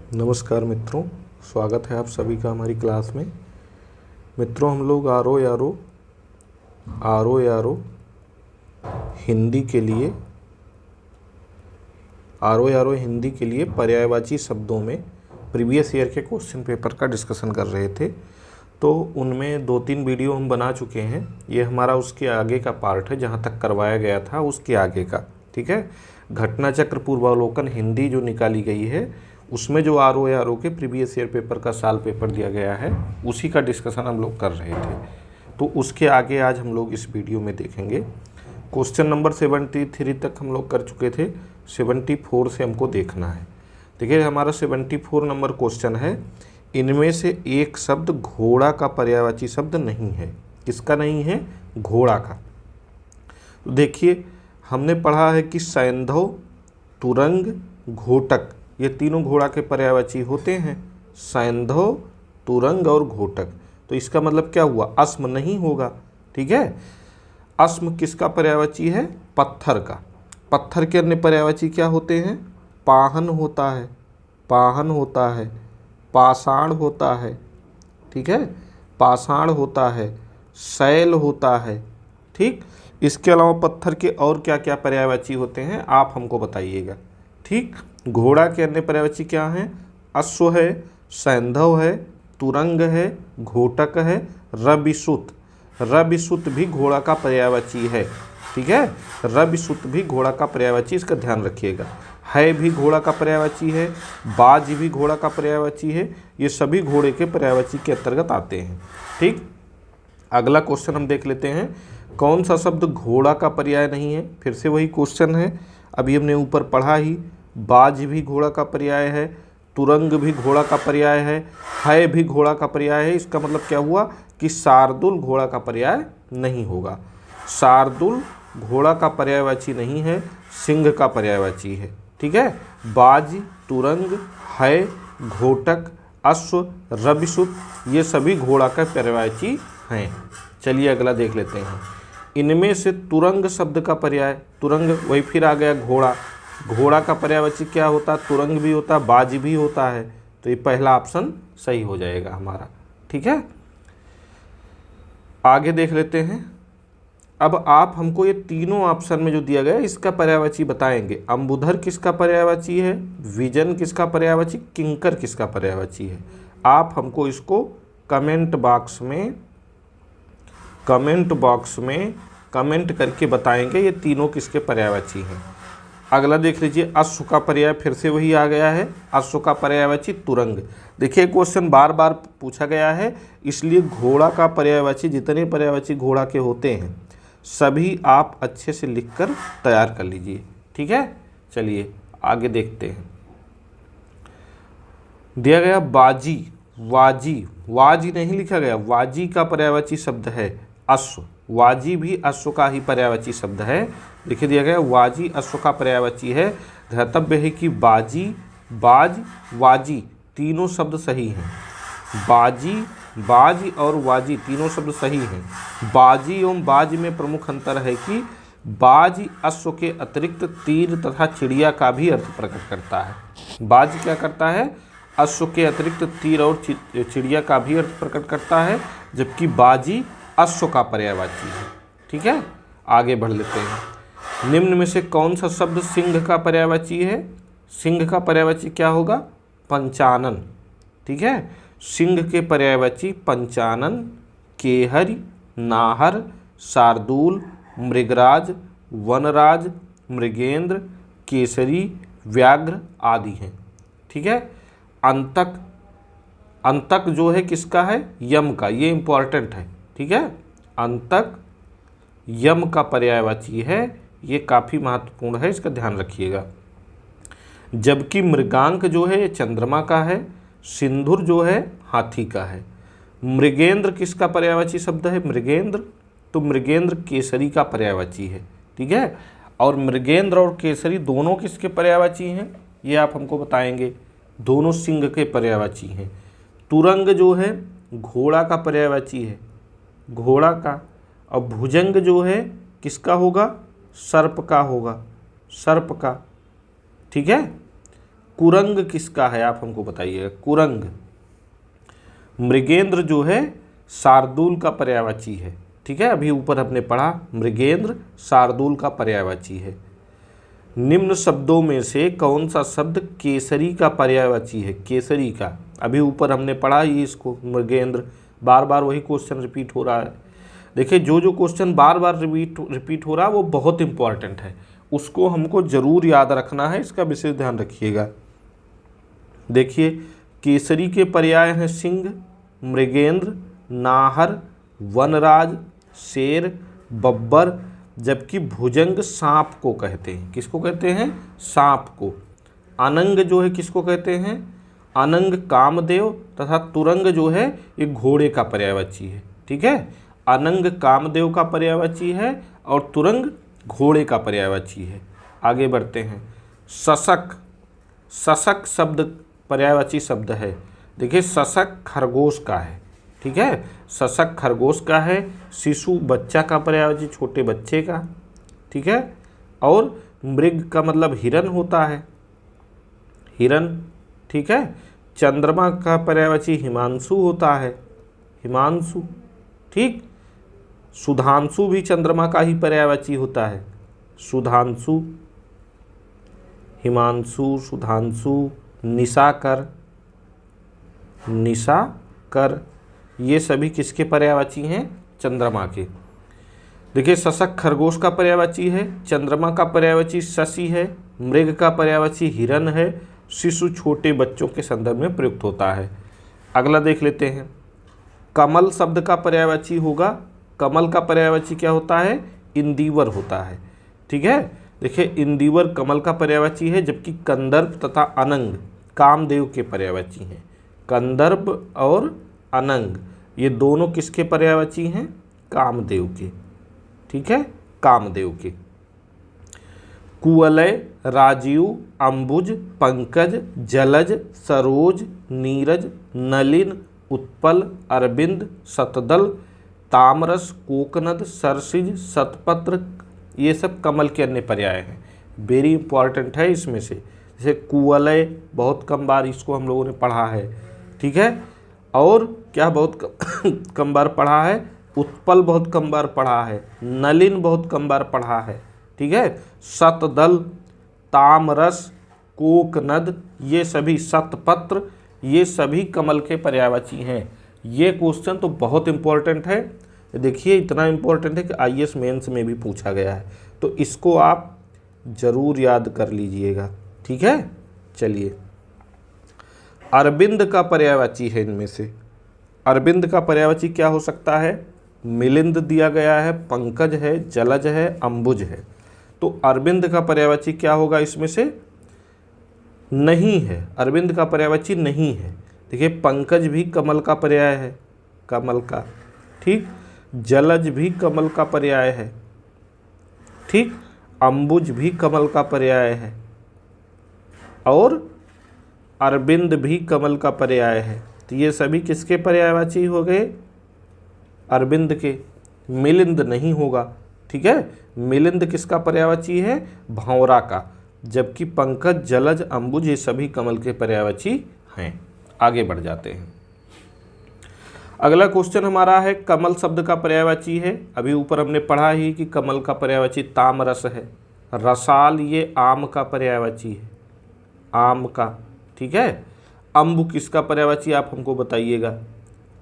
नमस्कार मित्रों, स्वागत है आप सभी का हमारी क्लास में। मित्रों, हम लोग आरो यारो हिंदी के लिए पर्यायवाची शब्दों में प्रीवियस ईयर के क्वेश्चन पेपर का डिस्कशन कर रहे थे। तो उनमें 2-3 वीडियो हम बना चुके हैं। ये हमारा उसके आगे का पार्ट है, जहाँ तक करवाया गया था उसके आगे का। ठीक है, घटना चक्र पूर्वावलोकन हिंदी जो निकाली गई है, उसमें जो आरो के प्रीवियस ईयर पेपर का साल पेपर दिया गया है, उसी का डिस्कशन हम लोग कर रहे थे। तो उसके आगे आज हम लोग इस वीडियो में देखेंगे। क्वेश्चन नंबर 73 तक हम लोग कर चुके थे, 74 से हमको देखना है। देखिए, हमारा 74 नंबर क्वेश्चन है, इनमें से एक शब्द घोड़ा का पर्यायवाची शब्द नहीं है। किसका नहीं है? घोड़ा का। तो देखिए, हमने पढ़ा है कि सैंधव, तुरंग, घोटक, ये तीनों घोड़ा के पर्यायवाची होते हैं। सैंधव, तुरंग और घोटक। तो इसका मतलब क्या हुआ? अस्म नहीं होगा। ठीक है, अस्म किसका पर्यायवाची है? पत्थर का। पत्थर के अन्य पर्यायवाची क्या होते हैं? पाहन होता है, पाहन होता है, पाषाण होता है। ठीक है, पाषाण होता है, शैल होता है। ठीक, इसके अलावा पत्थर के और क्या क्या पर्यायवाची होते हैं आप हमको बताइएगा। ठीक, घोड़ा के अन्य पर्यायवाची क्या हैं? अश्व है, सैंधव है, तुरंग है, घोटक है, रविसुत। रविसुत भी घोड़ा का पर्यायवाची है। ठीक है, रविसुत भी घोड़ा का पर्यायवाची, इसका ध्यान रखिएगा। है भी घोड़ा का पर्यायवाची है, बाज भी घोड़ा का पर्यायवाची है। ये सभी घोड़े के पर्यायवाची के अंतर्गत आते हैं। ठीक, अगला क्वेश्चन हम देख लेते हैं, कौन सा शब्द घोड़ा का पर्याय नहीं है? फिर से वही क्वेश्चन है, अभी हमने ऊपर पढ़ा ही। बाज भी घोड़ा का पर्याय है, तुरंग भी घोड़ा का पर्याय है भी घोड़ा का पर्याय है। इसका मतलब क्या हुआ कि शार्दुल घोड़ा का पर्याय नहीं होगा। शार्दुल घोड़ा का पर्यायवाची नहीं है, सिंह का पर्यायवाची है। ठीक है, बाज, तुरंग, है, घोटक, अश्व, रविसुत, ये सभी घोड़ा का पर्यायवाची हैं। चलिए अगला देख लेते हैं। इनमें से तुरंग शब्द का पर्याय, तुरंग वही फिर आ गया घोड़ा। घोड़ा का पर्यायवाची क्या होता? तुरंग भी होता, बाज भी होता है। तो ये पहला ऑप्शन सही हो जाएगा हमारा। ठीक है, आगे देख लेते हैं। अब आप हमको ये तीनों ऑप्शन में जो दिया गया है, इसका पर्यायवाची बताएंगे। अंबुधर किसका पर्यायवाची है? विजन किसका पर्यायवाची? किंकर किसका पर्यायवाची है? आप हमको इसको कमेंट बॉक्स में कमेंट करके बताएंगे ये तीनों किसके पर्यायवाची हैं। अगला देख लीजिए, अश्व का पर्याय फिर से वही आ गया है। अश्व का पर्यायवाची तुरंग। देखिए, क्वेश्चन बार बार पूछा गया है, इसलिए घोड़ा का पर्यायवाची, जितने पर्यायवाची घोड़ा के होते हैं सभी आप अच्छे से लिखकर तैयार कर लीजिए। ठीक है, चलिए आगे देखते हैं। दिया गया बाजी, वाजी, वाजी नहीं लिखा गया, वाजी का पर्यायवाची शब्द है अश्व। वाजी भी अश्व का ही पर्यायवाची शब्द है। देखिए, दिया गया वाजी अश्व का पर्यायवाची है। ध्यातव्य है कि बाजी, बाज, वाजी तीनों शब्द सही हैं। बाजी, बाज और वाजी तीनों शब्द सही हैं। बाजी एवं बाज में प्रमुख अंतर है कि बाज अश्व के अतिरिक्त तीर तथा चिड़िया का भी अर्थ प्रकट करता है। बाज क्या करता है? अश्व के अतिरिक्त तीर और चिड़िया का भी अर्थ प्रकट करता है, जबकि बाजी अश्व का पर्यायवाची है। ठीक है, आगे बढ़ लेते हैं। निम्न में से कौन सा शब्द सिंह का पर्यायवाची है? सिंह का पर्यायवाची क्या होगा? पंचानन। ठीक है, सिंह के पर्यायवाची पंचानन, केहरी, नाहर, शार्दूल, मृगराज, वनराज, मृगेंद्र, केसरी, व्याघ्र आदि हैं। ठीक है, अंतक, अंतक जो है किसका है? यम का। ये इंपॉर्टेंट है। ठीक है, अंतक यम का पर्यायवाची है, ये काफ़ी महत्वपूर्ण है, इसका ध्यान रखिएगा। जबकि मृगांक जो है ये चंद्रमा का है, सिंधुर जो है हाथी का है। मृगेंद्र किसका पर्यायवाची शब्द है? मृगेंद्र, तो मृगेंद्र केसरी का पर्यायवाची है। ठीक है, और मृगेंद्र और केसरी दोनों किसके पर्यायवाची हैं? ये आप हमको बताएंगे। दोनों सिंह के पर्यायवाची हैं। तुरंग जो है घोड़ा का पर्यायवाची है, घोड़ा का। और भुजंग जो है किसका होगा? सर्प का होगा, सर्प का। ठीक है, कुरंग किसका है, आप हमको बताइएगा। कुरंग, मृगेंद्र जो है शार्दूल का पर्यायवाची है। ठीक है, अभी ऊपर हमने पढ़ा मृगेंद्र शार्दूल का पर्यायवाची है। निम्न शब्दों में से कौन सा शब्द केसरी का पर्यायवाची है? केसरी का, अभी ऊपर हमने पढ़ा ही इसको, मृगेंद्र। बार बार वही क्वेश्चन रिपीट हो रहा है। देखिए, जो जो क्वेश्चन बार बार रिपीट हो रहा है वो बहुत इंपॉर्टेंट है, उसको हमको ज़रूर याद रखना है, इसका विशेष ध्यान रखिएगा। देखिए, केसरी के पर्याय हैं सिंह, मृगेंद्र, नाहर, वनराज, शेर, बब्बर, जबकि भुजंग सांप को कहते हैं। किसको कहते हैं? सांप को। अनंग जो है किसको कहते हैं? अनंग कामदेव, तथा तुरंग जो है ये घोड़े का पर्यायवाची है। ठीक है, अनंग कामदेव का पर्यायवाची है और तुरंग घोड़े का पर्यायवाची है। आगे बढ़ते हैं। शशक, शशक शब्द पर्यायवाची शब्द है। देखिए, शशक खरगोश का है। ठीक है, शशक खरगोश का है। शिशु बच्चा का पर्यायवाची, छोटे बच्चे का। ठीक है, और मृग का मतलब हिरन होता है, हिरन। ठीक है, चंद्रमा का पर्यायवाची हिमांशु होता है, हिमांशु। ठीक, सुधांशु भी चंद्रमा का ही पर्यायवाची होता है, सुधांशु। हिमांशु, सुधांशु, निशाकर, निशाकर, ये सभी किसके पर्यायवाची हैं? चंद्रमा के। देखिए, शशक खरगोश का पर्यायवाची है, चंद्रमा का पर्यायवाची शशि है, मृग का पर्यायवाची हिरन है, शिशु छोटे बच्चों के संदर्भ में प्रयुक्त होता है। अगला देख लेते हैं। कमल शब्द का पर्यायवाची होगा, कमल का पर्यायवाची क्या होता है? इंदिवर होता है। ठीक है, देखिए, इंदिवर कमल का पर्यायवाची है, जबकि कंदर्प तथा अनंग कामदेव के पर्यायवाची हैं। कंदर्प और अनंग ये दोनों किसके पर्यायवाची हैं? कामदेव के। ठीक है, कामदेव के। कुवलय, राजीव, अंबुज, पंकज, जलज, सरोज, नीरज, नलिन, उत्पल, अरविंद, शतदल, तामरस, कोकनद, सरसिज, शतपत्र, ये सब कमल के अन्य पर्याय हैं। वेरी इंपॉर्टेंट है इसमें से। जैसे कुवलय बहुत कम बार इसको हम लोगों ने पढ़ा है। ठीक है, और क्या बहुत कम बार पढ़ा है? उत्पल बहुत कम बार पढ़ा है, नलिन बहुत कम बार पढ़ा है। ठीक है, शतदल, तामरस, कोकनद, ये सभी, शतपत्र, ये सभी कमल के पर्यायवाची हैं। ये क्वेश्चन तो बहुत इंपॉर्टेंट है। देखिए, इतना इंपॉर्टेंट है कि आईएएस मेंस में भी पूछा गया है, तो इसको आप ज़रूर याद कर लीजिएगा। ठीक है, चलिए। अरविंद का पर्यायवाची है इनमें से। अरविंद का पर्यायवाची क्या हो सकता है? मिलिंद दिया गया है, पंकज है, जलज है, अंबुज है। तो अरविंद का पर्यायवाची क्या होगा इसमें से? नहीं है, अरविंद का पर्यायवाची नहीं है। देखिए, पंकज भी कमल का पर्याय है, कमल का। ठीक, जलज भी कमल का पर्याय है। ठीक, अंबुज भी कमल का पर्याय है, और अरविंद भी कमल का पर्याय है। तो ये सभी किसके पर्यायवाची हो गए? अरविंद के। मिलिंद नहीं होगा। ठीक है, मिलिंद किसका पर्यायवाची है? भंवरा का। जबकि पंकज, जलज, अंबुज ये सभी कमल के पर्यायवाची हैं। आगे बढ़ जाते हैं। अगला क्वेश्चन हमारा है, कमल शब्द का पर्यायवाची है। अभी ऊपर हमने पढ़ा ही कि कमल का पर्यायवाची तामरस है। रसाल ये आम का पर्यायवाची है, आम का। ठीक है, अम्बु किसका पर्यायवाची आप हमको बताइएगा?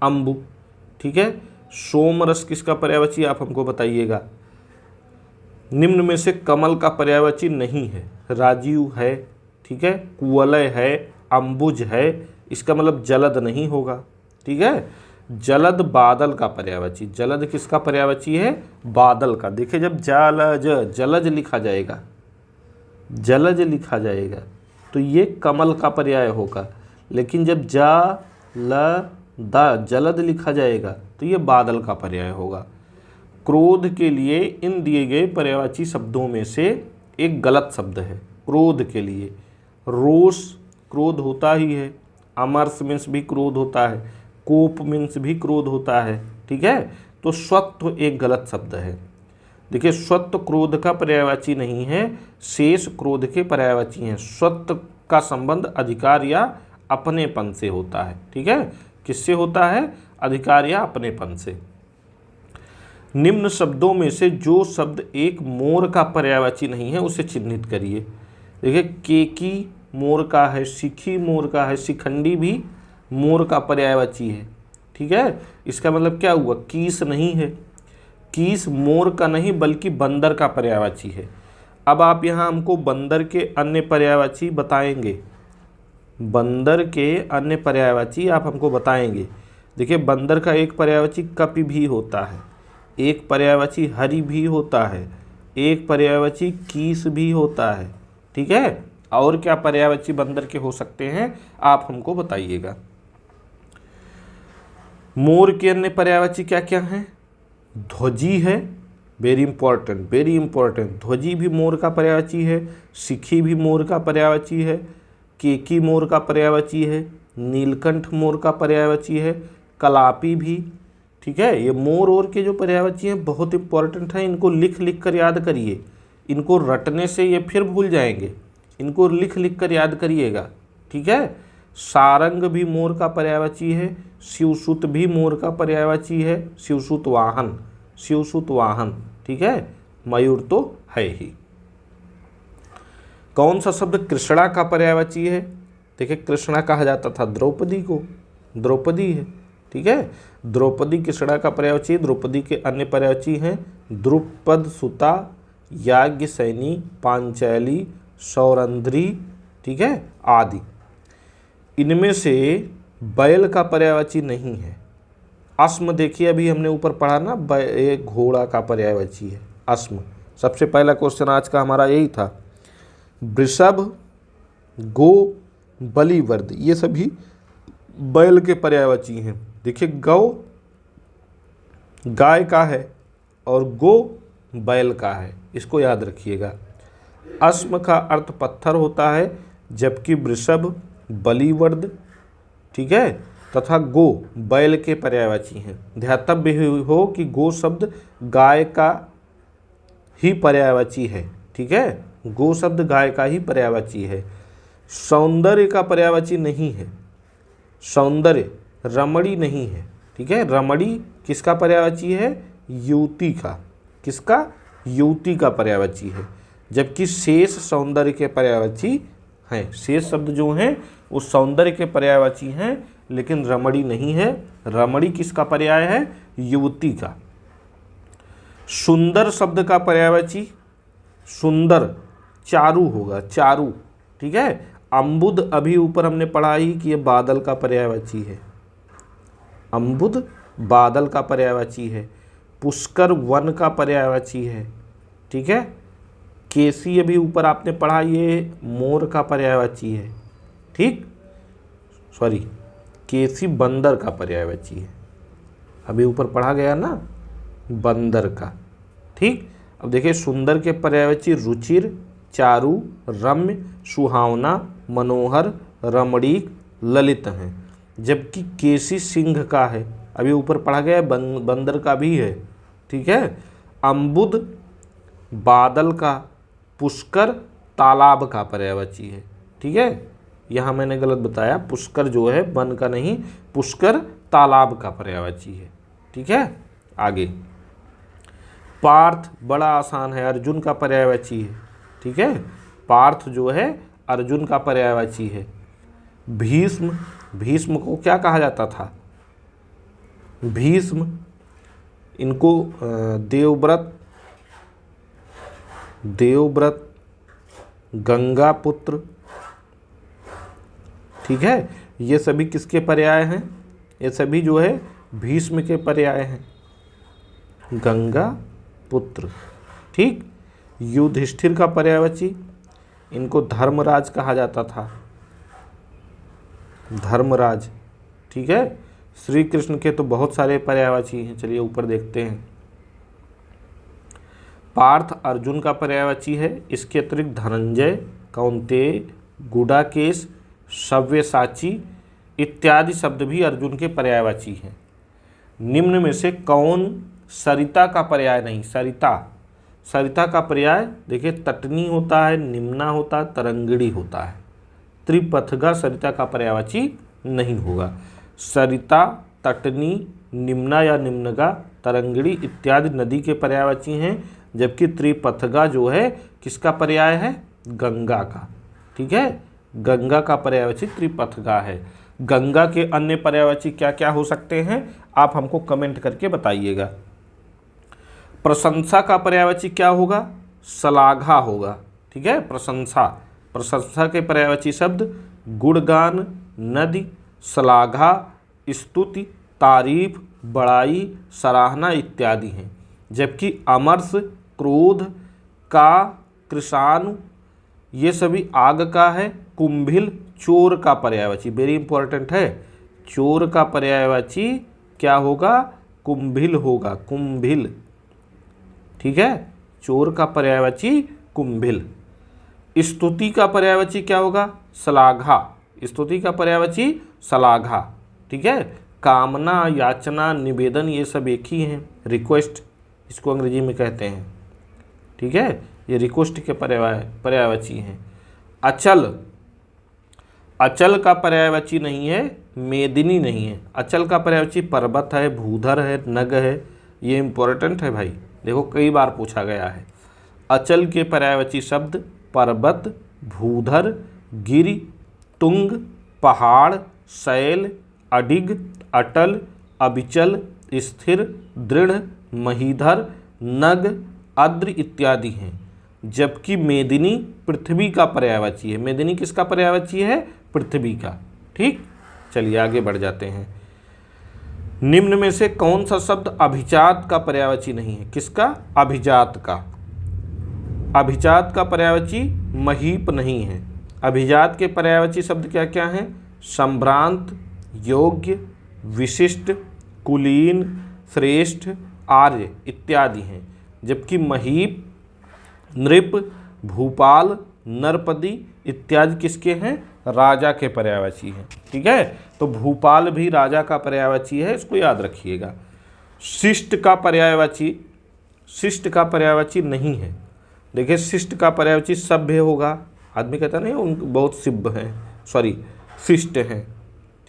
अम्बु। ठीक है, सोमरस किसका पर्यायवाची आप हमको बताइएगा? निम्न में से कमल का पर्यायवाची नहीं है। राजीव है, ठीक है, कुवलय है, अंबुज है, इसका मतलब जलद नहीं होगा। ठीक है, जलद बादल का पर्यायवाची। जलद किसका पर्यायवाची है? बादल का। देखिए, जब जलज, जलज लिखा जाएगा, जलज लिखा जाएगा तो ये कमल का पर्याय होगा, लेकिन जब जलद लिखा जाएगा तो ये बादल का पर्याय होगा। क्रोध के लिए इन दिए गए पर्यायवाची शब्दों में से एक गलत शब्द है। क्रोध के लिए रोष क्रोध होता ही है, अमर्ष मीन्स भी क्रोध होता है, कोप मीन्स भी क्रोध होता है। ठीक है, तो स्वत्व एक गलत शब्द है। देखिए, स्वत्व क्रोध का पर्यायवाची नहीं है, शेष क्रोध के पर्यायवाची हैं। स्वत्व का संबंध अधिकार या अपनेपन से होता है। ठीक है, किससे होता है? अधिकार या अपनेपन से। निम्न शब्दों में से जो शब्द एक मोर का पर्यायवाची नहीं है उसे चिन्हित करिए। देखिए, केकी मोर का है, शिखी मोर का है, शिखंडी भी मोर का पर्यायवाची है। ठीक है, इसका मतलब क्या हुआ? कीस नहीं है, कीस मोर का नहीं बल्कि बंदर का पर्यायवाची है। अब आप यहाँ हमको बंदर के अन्य पर्यायवाची बताएंगे, बंदर के अन्य पर्यायवाची आप हमको बताएंगे। देखिए, बंदर का एक पर्यायवाची कपि भी होता है, एक पर्यायवाची हरि भी होता है, एक पर्यायवाची कीस भी होता है। ठीक है, और क्या पर्यायवाची बंदर के हो सकते हैं आप हमको बताइएगा। मोर के अन्य पर्यायवाची क्या क्या हैं? ध्वजी है, वेरी इंपॉर्टेंट, वेरी इंपॉर्टेंट, ध्वजी भी मोर का पर्यायवाची है, शिखी भी मोर का पर्यायवाची है, केकी मोर का पर्यायवाची है, नीलकंठ मोर का पर्यायवाची है, कलापी भी। ठीक है, ये मोर और के जो पर्यायवाची हैं बहुत इंपॉर्टेंट हैं, इनको लिख लिख कर याद करिए, इनको रटने से ये फिर भूल जाएंगे, इनको लिख लिख कर याद करिएगा। ठीक है, सारंग भी मोर का पर्यायवाची है, शिवसुत भी मोर का पर्यायवाची है, शिवसुत वाहन, शिवसुत वाहन। ठीक है, मयूर तो है ही। कौन सा शब्द कृष्णा का पर्यायवाची है? देखिए, कृष्णा कहा जाता था द्रौपदी को, द्रौपदी है। ठीक है, द्रौपदी कृष्णा का पर्यायवाची। द्रौपदी के अन्य पर्यायवाची हैं द्रुपद सुता, याज्ञसैनी, पांचाली, सौरंध्री। ठीक है, आदि। इनमें से बैल का पर्यायवाची नहीं है। अस्म, देखिए अभी हमने ऊपर पढ़ा ना, एक घोड़ा का पर्यायवाची है अस्म। सबसे पहला क्वेश्चन आज का हमारा यही था। वृषभ, गो, बलिवर्द, ये सभी बैल के पर्यायवाची हैं। देखिए, गौ गाय का है और गो बैल का है, इसको याद रखिएगा। अस्म का अर्थ पत्थर होता है, जबकि वृषभ बलिवर्द, ठीक है, तथा गो बैल के पर्यायवाची हैं। ध्यातव्य हो कि गो शब्द गाय का ही पर्यायवाची है। ठीक है, गो शब्द गाय का ही पर्यायवाची है। सौंदर्य का पर्यायवाची नहीं है, सौंदर्य रमणी नहीं है। ठीक है, रमणी किसका पर्यायवाची है? युवती का। किसका? युवती का पर्यायवाची है। जबकि शेष सौंदर्य के पर्यायवाची हैं। शेष शब्द जो हैं वो सौंदर्य के पर्यायवाची हैं, लेकिन रमणी नहीं है। रमणी किसका पर्याय है? युवती का। सुंदर शब्द का पर्यायवाची सुंदर चारु होगा, चारु। ठीक है, अम्बुद अभी ऊपर हमने पढ़ा ही कि ये बादल का पर्यायवाची है, अम्बुद बादल का पर्यायवाची है। पुष्कर वन का पर्यायवाची है। ठीक है, केसी अभी ऊपर आपने पढ़ा, ये मोर का पर्यायवाची है। ठीक, सॉरी, केसी बंदर का पर्यायवाची है, अभी ऊपर पढ़ा गया ना, बंदर का। ठीक, अब देखिए, सुंदर के पर्यायवाची रुचिर, चारु, रम्य, सुहावना, मनोहर, रमणीक, ललित हैं। जबकि केसी सिंह का है, अभी ऊपर पढ़ा गया, बंदर का भी है। ठीक है, अम्बुद बादल का, पुष्कर तालाब का पर्यायवाची है। ठीक है, यहाँ मैंने गलत बताया, पुष्कर जो है वन का नहीं, पुष्कर तालाब का पर्यायवाची है। ठीक है, आगे पार्थ बड़ा आसान है, अर्जुन का पर्यायवाची है। ठीक है, पार्थ जो है अर्जुन का पर्यायवाची है। भीष्म, भीष्म को क्या कहा जाता था? भीष्म, इनको देवव्रत, देवव्रत, गंगा पुत्र। ठीक है, ये सभी किसके पर्याय हैं? ये सभी जो है भीष्म के पर्याय हैं, गंगा पुत्र। ठीक, युधिष्ठिर का पर्यायवाची, इनको धर्मराज कहा जाता था, धर्मराज। ठीक है, श्री कृष्ण के तो बहुत सारे पर्यायवाची हैं, चलिए ऊपर देखते हैं। पार्थ अर्जुन का पर्यायवाची है। इसके अतिरिक्त धनंजय, कौंतेय, गुडाकेश, सव्यसाची इत्यादि शब्द भी अर्जुन के पर्यायवाची हैं। निम्न में से कौन सरिता का पर्याय नहीं? सरिता, सरिता का पर्याय देखिए, तटनी होता है, निम्ना होता है, तरंगिणी होता है। त्रिपथगा सरिता का पर्यायवाची नहीं होगा। सरिता, तटनी, निम्ना या निम्नगा, तरंगिणी इत्यादि नदी के पर्यायवाची हैं, जबकि त्रिपथगा जो है किसका पर्याय है? गंगा का। ठीक है, गंगा का पर्यायवाची त्रिपथगा है। गंगा के अन्य पर्यायवाची क्या क्या हो सकते हैं, आप हमको कमेंट करके बताइएगा। प्रशंसा का पर्यायवाची क्या होगा? श्लाघा होगा। ठीक है, प्रशंसा, प्रशंसा के पर्यायवाची शब्द गुणगान, नदी, श्लाघा, स्तुति, तारीफ, बड़ाई, सराहना इत्यादि हैं। जबकि अमर्ष, क्रोध, का, कृशानु ये सभी आग का है। कुंभिल चोर का पर्यायवाची, वेरी इंपॉर्टेंट है, चोर का पर्यायवाची क्या होगा? कुंभिल होगा, कुंभिल। ठीक है, चोर का पर्यायवाची कुंभिल। स्तुति का पर्यायवाची क्या होगा? श्लाघा, स्तुति का पर्यायवाची श्लाघा। ठीक है, कामना, याचना, निवेदन ये सब एक ही हैं, रिक्वेस्ट इसको अंग्रेजी में कहते हैं। ठीक है, ये रिक्वेस्ट के पर्यायवाची हैं। अचल, अचल का पर्यायवाची नहीं है, मेदिनी नहीं है। अचल का पर्यायवाची पर्वत है, भूधर है, नग है। ये इंपॉर्टेंट है भाई, देखो कई बार पूछा गया है। अचल के पर्यायवाची शब्द पर्वत, भूधर, गिरि, तुंग, पहाड़, शैल, अडिग, अटल, अबिचल, स्थिर, दृढ़, महीधर, नग, अद्र इत्यादि हैं। जबकि मेदिनी पृथ्वी का पर्यायवाची है। मेदिनी किसका पर्यायवाची है? पृथ्वी का। ठीक, चलिए आगे बढ़ जाते हैं। निम्न में से कौन सा शब्द अभिजात का पर्यायवाची नहीं है? किसका? अभिजात का। अभिजात का पर्यायवाची महीप नहीं है। अभिजात के पर्यायवाची शब्द क्या क्या हैं? संभ्रांत, योग्य, विशिष्ट, कुलीन, श्रेष्ठ, आर्य इत्यादि हैं। जबकि महीप, नृप, भूपाल, नरपति इत्यादि किसके हैं? राजा के पर्यायवाची हैं। ठीक है, तो भूपाल भी राजा का पर्यायवाची है, इसको याद रखिएगा। शिष्ट का पर्यायवाची, शिष्ट का पर्यायवाची नहीं है। देखिए, शिष्ट का पर्यायवाची सभ्य होगा। आदमी कहता नहीं उन बहुत सिभ हैं, सॉरी शिष्ट हैं।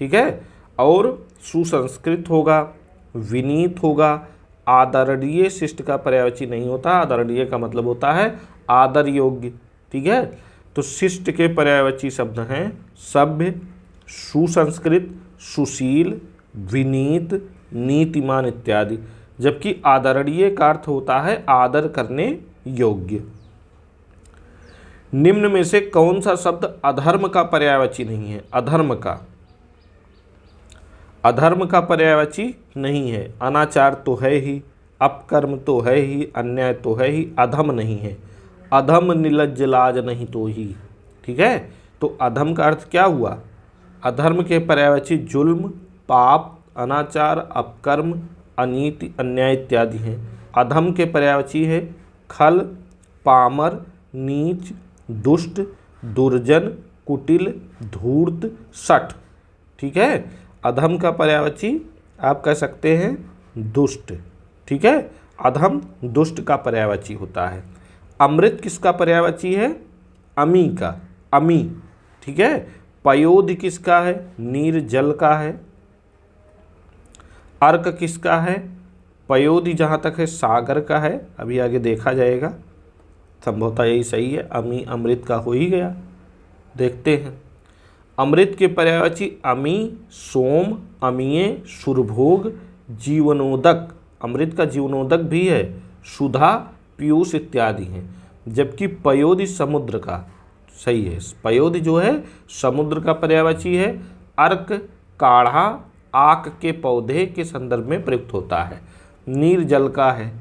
ठीक है, और सुसंस्कृत होगा, विनीत होगा। आदरणीय शिष्ट का पर्यायवाची नहीं होता। आदरणीय का मतलब होता है आदर योग्य। ठीक है, तो शिष्ट के पर्यायवाची शब्द हैं सभ्य, सुसंस्कृत, सुशील, विनीत, नीतिमान इत्यादि। जबकि आदरणीय का अर्थ होता है आदर करने योग्य। निम्न में से कौन सा शब्द अधर्म का पर्यायवाची नहीं है? अधर्म का, अधर्म का पर्यायवाची नहीं है। अनाचार तो है ही, अपकर्म तो है ही, अन्याय तो है ही, अधम नहीं है। अधम निलज्ज लाज नहीं तो ही। ठीक है, तो अधम का अर्थ क्या हुआ? अधर्म के पर्यायवाची जुल्म, पाप, अनाचार, अपकर्म, अनीति, अन्याय इत्यादि हैं। अधम के पर्यायवाची है खल, पामर, नीच, दुष्ट, दुर्जन, कुटिल, धूर्त, शठ। ठीक है, अधम का पर्यायवाची आप कह सकते हैं दुष्ट। ठीक है, अधम दुष्ट का पर्यायवाची होता है। अमृत किसका पर्यायवाची है? अमी का, अमी। ठीक है, पयोध किसका है? नीर जल का है। अर्क किसका है? पयोधि जहाँ तक है सागर का है, अभी आगे देखा जाएगा, संभवतः यही सही है। अमी अमृत का हो ही गया, देखते हैं। अमृत के पर्यायवाची अमी, सोम, अमीय, सुरभोग, जीवनोदक। अमृत का जीवनोदक भी है, सुधा, पीयूष इत्यादि हैं। जबकि पयोधि समुद्र का, सही है, पयोधि जो है समुद्र का पर्यायवाची है। अर्क काढ़ा, आक के पौधे के संदर्भ में प्रयुक्त होता है। नीर जल का है।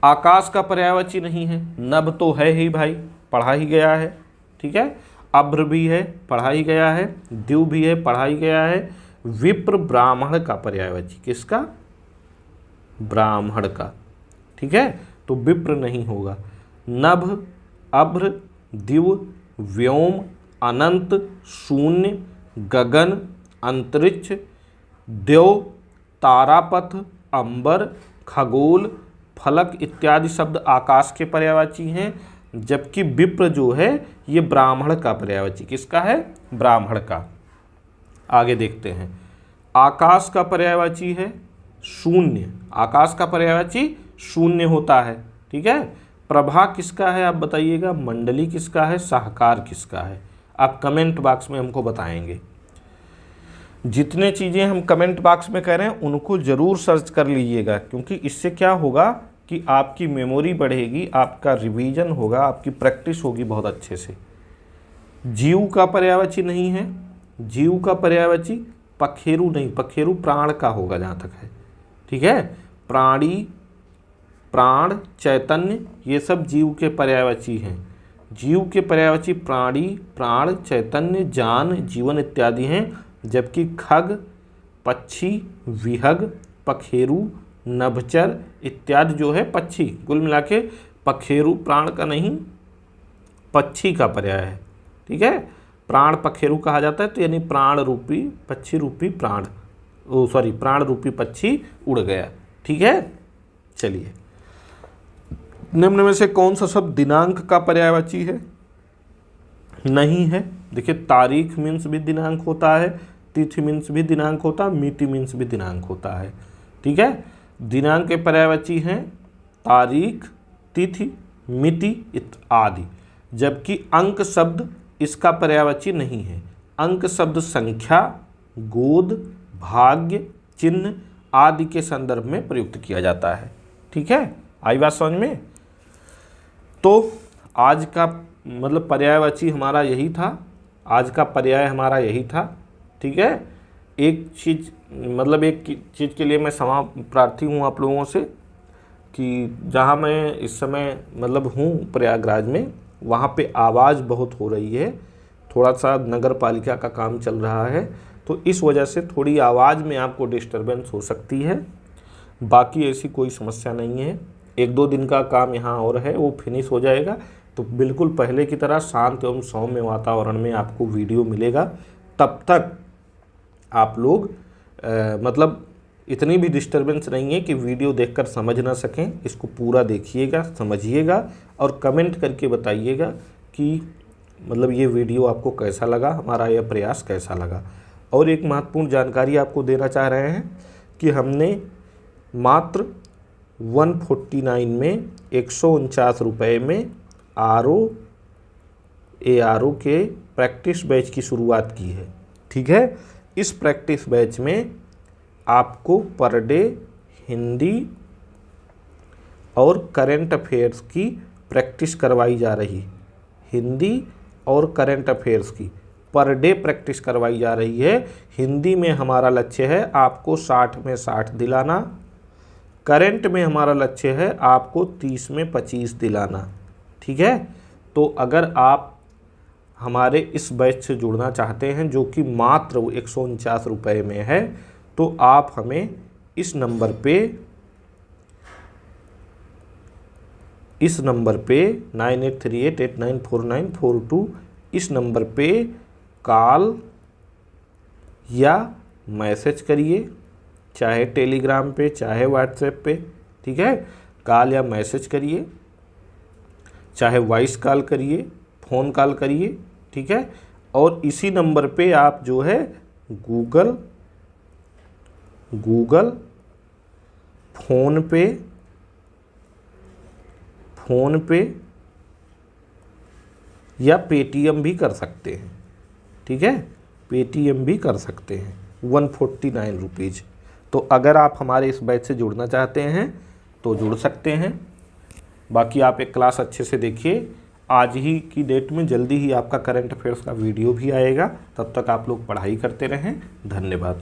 आकाश का पर्यायवाची नहीं है। नभ तो है ही भाई, पढ़ा ही गया है। ठीक है, अभ्र भी है, पढ़ा ही गया है। द्यू भी है, पढ़ा ही गया है। विप्र ब्राह्मण का पर्यायवाची, किसका? ब्राह्मण का। ठीक है, तो विप्र नहीं होगा। नभ, अभ्र, दिव, व्योम, अनंत, शून्य, गगन, अंतरिक्ष, द्यौ, तारापथ, अंबर, खगोल, फलक इत्यादि शब्द आकाश के पर्यायवाची हैं। जबकि विप्र जो है ये ब्राह्मण का पर्यायवाची, किसका है? ब्राह्मण का। आगे देखते हैं, आकाश का पर्यायवाची है शून्य, आकाश का पर्यायवाची शून्य होता है, ठीक है। प्रभा किसका है आप बताइएगा, मंडली किसका है, साहकार किसका है? आप कमेंट बॉक्स में हमको बताएंगे। जितने चीज़ें हम कमेंट बॉक्स में कह रहे हैं उनको ज़रूर सर्च कर लीजिएगा, क्योंकि इससे क्या होगा कि आपकी मेमोरी बढ़ेगी, आपका रिवीजन होगा, आपकी प्रैक्टिस होगी बहुत अच्छे से। जीव का पर्यायवाची नहीं है, जीव का पर्यायवाची पखेरु नहीं, पखेरु प्राण का होगा जहाँ तक है, ठीक है। प्राणी, प्राण, चैतन्य ये सब जीव के पर्यायवाची हैं। जीव के पर्यायवाची प्राणी, प्राण, चैतन्य, जान, जीवन इत्यादि हैं, जबकि खग, पक्षी, विहग, पखेरु, नभचर इत्यादि जो है पक्षी, कुल मिला के पखेरु प्राण का नहीं पक्षी का पर्याय है, ठीक है। प्राण पखेरु कहा जाता है, तो यानी प्राण रूपी पक्षी रूपी प्राण, प्राण रूपी पक्षी उड़ गया, ठीक है। चलिए, निम्न में से कौन सा शब्द दिनांक का पर्यायवाची है? नहीं है। देखिए, तारीख मीन्स भी दिनांक होता है, तिथि मीन्स भी दिनांक होता है, मिति मीन्स भी दिनांक होता है, ठीक है। दिनांक के पर्यायवाची हैं तारीख, तिथि, मिति आदि, जबकि अंक शब्द इसका पर्यायवाची नहीं है। अंक शब्द संख्या, गोद, भाग्य, चिन्ह आदि के संदर्भ में प्रयुक्त किया जाता है, ठीक है। आई बात समझ में? तो आज का मतलब पर्यायवाची हमारा यही था, आज का पर्याय हमारा यही था, ठीक है। एक चीज़ के लिए मैं क्षमा प्रार्थी हूँ आप लोगों से कि जहाँ मैं इस समय हूँ प्रयागराज में, वहाँ पे आवाज़ बहुत हो रही है, थोड़ा सा नगर पालिका का काम चल रहा है, तो इस वजह से थोड़ी आवाज़ में आपको डिस्टरबेंस हो सकती है। बाकी ऐसी कोई समस्या नहीं है, 1-2 दिन का काम यहाँ और है, वो फिनिश हो जाएगा, तो बिल्कुल पहले की तरह शांत एवं सौम्य वातावरण में आपको वीडियो मिलेगा। तब तक आप लोग इतनी भी डिस्टरबेंस नहीं है कि वीडियो देखकर समझ ना सकें। इसको पूरा देखिएगा, समझिएगा और कमेंट करके बताइएगा कि ये वीडियो आपको कैसा लगा, हमारा यह प्रयास कैसा लगा। और एक महत्वपूर्ण जानकारी आपको देना चाह रहे हैं कि हमने मात्र 149 में 149 रुपये में ARO के प्रैक्टिस बैच की शुरुआत की है, ठीक है। इस प्रैक्टिस बैच में आपको पर डे हिंदी और करंट अफेयर्स की प्रैक्टिस करवाई जा रही, हिंदी और करंट अफेयर्स की पर डे प्रैक्टिस करवाई जा रही है। हिंदी में हमारा लक्ष्य है आपको 60 में 60 दिलाना, करंट में हमारा लक्ष्य है आपको 30 में 25 दिलाना, ठीक है। तो अगर आप हमारे इस बैच से जुड़ना चाहते हैं जो कि मात्र 149 रुपये में है, तो आप हमें इस नंबर पे 9838894942 इस नंबर पे कॉल या मैसेज करिए, चाहे टेलीग्राम पे चाहे व्हाट्सएप पे, ठीक है। कॉल या मैसेज करिए, चाहे वॉइस कॉल करिए, फ़ोन कॉल करिए, ठीक है। और इसी नंबर पे आप जो है गूगल, फ़ोन पे या पेटीएम भी कर सकते हैं, ठीक है। पेटीएम भी कर सकते हैं 149 रुपीज़। तो अगर आप हमारे इस बैच से जुड़ना चाहते हैं तो जुड़ सकते हैं। बाकी आप एक क्लास अच्छे से देखिए, आज ही की डेट में जल्दी ही आपका करंट अफेयर्स का वीडियो भी आएगा। तब तक आप लोग पढ़ाई करते रहें। धन्यवाद।